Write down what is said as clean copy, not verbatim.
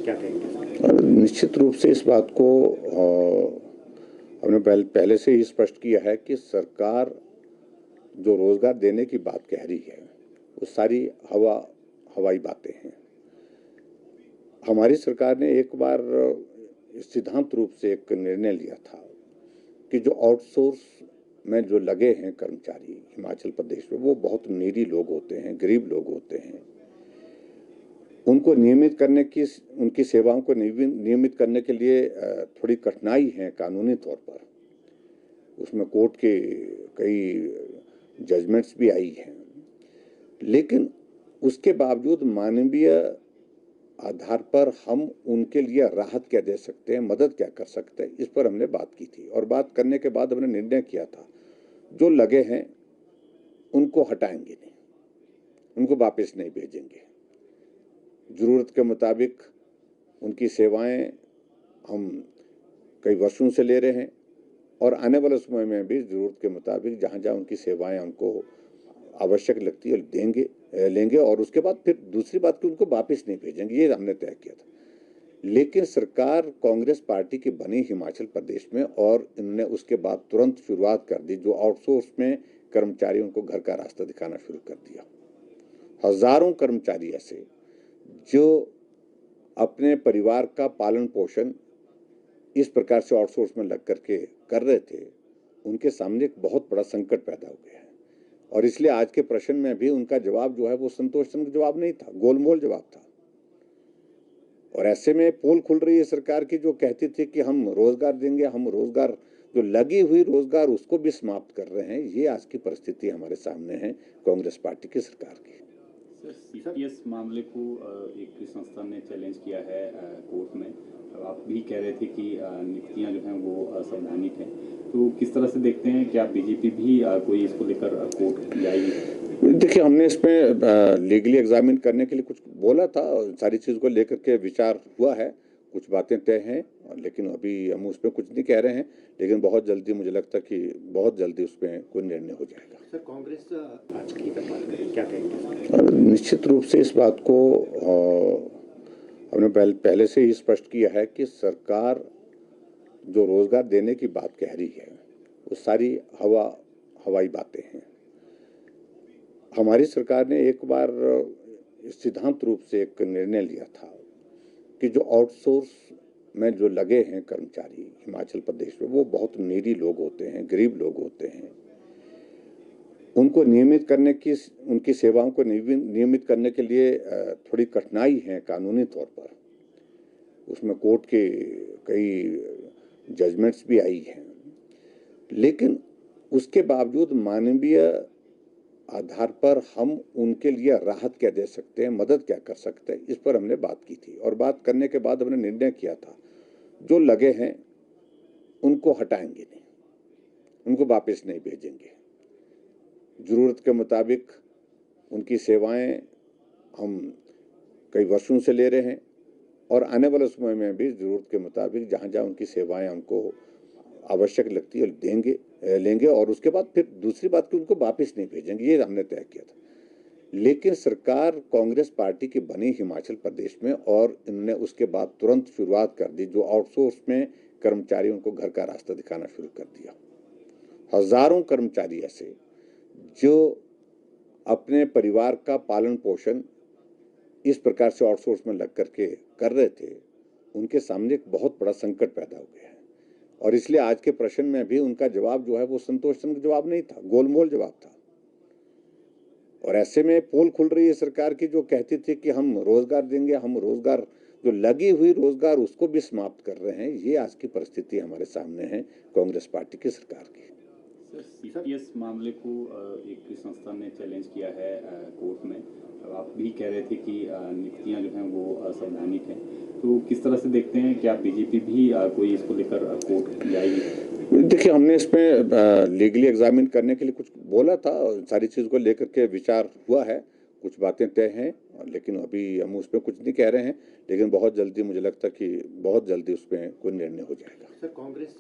क्या कहेंगे? निश्चित रूप से इस बात को हमने पहले से ही स्पष्ट किया है कि सरकार जो रोजगार देने की बात कह रही है वो सारी हवाई बातें हैं। हमारी सरकार ने एक बार सिद्धांत रूप से एक निर्णय लिया था कि जो आउटसोर्स में जो लगे हैं कर्मचारी हिमाचल प्रदेश में, वो बहुत नीडी लोग होते हैं, गरीब लोग होते हैं। उनको नियमित करने की, उनकी सेवाओं को नियमित करने के लिए थोड़ी कठिनाई है कानूनी तौर पर। उसमें कोर्ट के कई जजमेंट्स भी आई हैं, लेकिन उसके बावजूद मानवीय आधार पर हम उनके लिए राहत क्या दे सकते हैं, मदद क्या कर सकते हैं, इस पर हमने बात की थी। और बात करने के बाद हमने निर्णय किया था जो लगे हैं उनको हटाएंगे नहीं, उनको वापस नहीं भेजेंगे। जरूरत के मुताबिक उनकी सेवाएं हम कई वर्षों से ले रहे हैं और आने वाले समय में भी जरूरत के मुताबिक जहां जहां उनकी सेवाएं उनको आवश्यक लगती है लेंगे और उसके बाद फिर दूसरी बात कि उनको वापस नहीं भेजेंगे, ये हमने तय किया था। लेकिन सरकार कांग्रेस पार्टी की बनी हिमाचल प्रदेश में और इन्होंने उसके बाद तुरंत शुरुआत कर दी, जो आउटसोर्स में कर्मचारियों को घर का रास्ता दिखाना शुरू कर दिया। हजारों कर्मचारी ऐसे जो अपने परिवार का पालन पोषण इस प्रकार से आउटसोर्स में लग करके कर रहे थे, उनके सामने एक बहुत बड़ा संकट पैदा हो गया है। और इसलिए आज के प्रश्न में भी उनका जवाब जो है वो संतोषजनक जवाब नहीं था, गोलमोल जवाब था। और ऐसे में पोल खुल रही है सरकार की, जो कहती थी कि हम रोजगार देंगे, हम रोजगार, जो लगी हुई रोजगार उसको भी समाप्त कर रहे हैं। ये आज की परिस्थिति हमारे सामने है कांग्रेस पार्टी की सरकार की। सीपीएस मामले को एक संस्था ने चैलेंज किया है कोर्ट में। आप भी कह रहे थे कि नियुक्तियां जो हैं वो असंवैधानिक हैं, तो किस तरह से देखते हैं? क्या बीजेपी भी कोई इसको लेकर कोर्ट जाएगी? देखिए, हमने इसमें लीगली एग्जामिन करने के लिए कुछ बोला था, सारी चीज को लेकर के विचार हुआ है, कुछ बातें तय हैं, लेकिन अभी हम उस पर कुछ नहीं कह रहे हैं। लेकिन बहुत जल्दी, मुझे लगता है कि बहुत जल्दी उस पर कोई निर्णय हो जाएगा। सर, कांग्रेस आज की बात करें, क्या कहेंगे? निश्चित रूप से इस बात को हमने पहले से ही स्पष्ट किया है कि सरकार जो रोजगार देने की बात कह रही है वो सारी हवाई बातें हैं। हमारी सरकार ने एक बार सिद्धांत रूप से एक निर्णय लिया था कि जो आउटसोर्स में जो लगे हैं कर्मचारी हिमाचल प्रदेश में, वो बहुत नीडी लोग होते हैं, गरीब लोग होते हैं। उनको नियमित करने की, उनकी सेवाओं को नियमित करने के लिए थोड़ी कठिनाई है कानूनी तौर पर। उसमें कोर्ट के कई जजमेंट्स भी आई हैं, लेकिन उसके बावजूद मानवीय आधार पर हम उनके लिए राहत क्या दे सकते हैं, मदद क्या कर सकते हैं, इस पर हमने बात की थी। और बात करने के बाद हमने निर्णय किया था जो लगे हैं उनको हटाएंगे नहीं, उनको वापस नहीं भेजेंगे। जरूरत के मुताबिक उनकी सेवाएं हम कई वर्षों से ले रहे हैं और आने वाले समय में भी जरूरत के मुताबिक जहां जहां उनकी सेवाएं उनको आवश्यक लगती है लेंगे और उसके बाद फिर दूसरी बात कि उनको वापस नहीं भेजेंगे, ये हमने तय किया था। लेकिन सरकार कांग्रेस पार्टी की बनी हिमाचल प्रदेश में और इन्होंने उसके बाद तुरंत शुरुआत कर दी, जो आउटसोर्स में कर्मचारियों को घर का रास्ता दिखाना शुरू कर दिया। हजारों कर्मचारी ऐसे जो अपने परिवार का पालन पोषण इस प्रकार से आउटसोर्स में लग करके कर रहे थे, उनके सामने एक बहुत बड़ा संकट पैदा हो गया है। और इसलिए आज के प्रश्न में भी उनका जवाब जो है वो संतोषजनक जवाब नहीं था, गोलमोल जवाब था। और ऐसे में पोल खुल रही है सरकार की, जो कहती थी कि हम रोजगार देंगे, हम रोजगार, जो लगी हुई रोजगार उसको भी समाप्त कर रहे हैं। ये आज की परिस्थिति हमारे सामने है कांग्रेस पार्टी की सरकार की। सीपीएस मामले को एक संस्था ने चैलेंज किया है कोर्ट में। आप भी कह रहे थे कि नियुक्तियां जो हैं वो असंवैधानिक हैं, तो किस तरह से देखते हैं? क्या बीजेपी भी कोई इसको लेकर कोर्ट जाएगी? देखिए, हमने इसमें लीगली एग्जामिन करने के लिए कुछ बोला था, सारी चीज को लेकर के विचार हुआ है, कुछ बातें तय हैं, लेकिन अभी हम उस पर कुछ नहीं कह रहे हैं। लेकिन बहुत जल्दी, मुझे लगता है कि बहुत जल्दी उस पर कोई निर्णय हो जाएगा। सर, कांग्रेस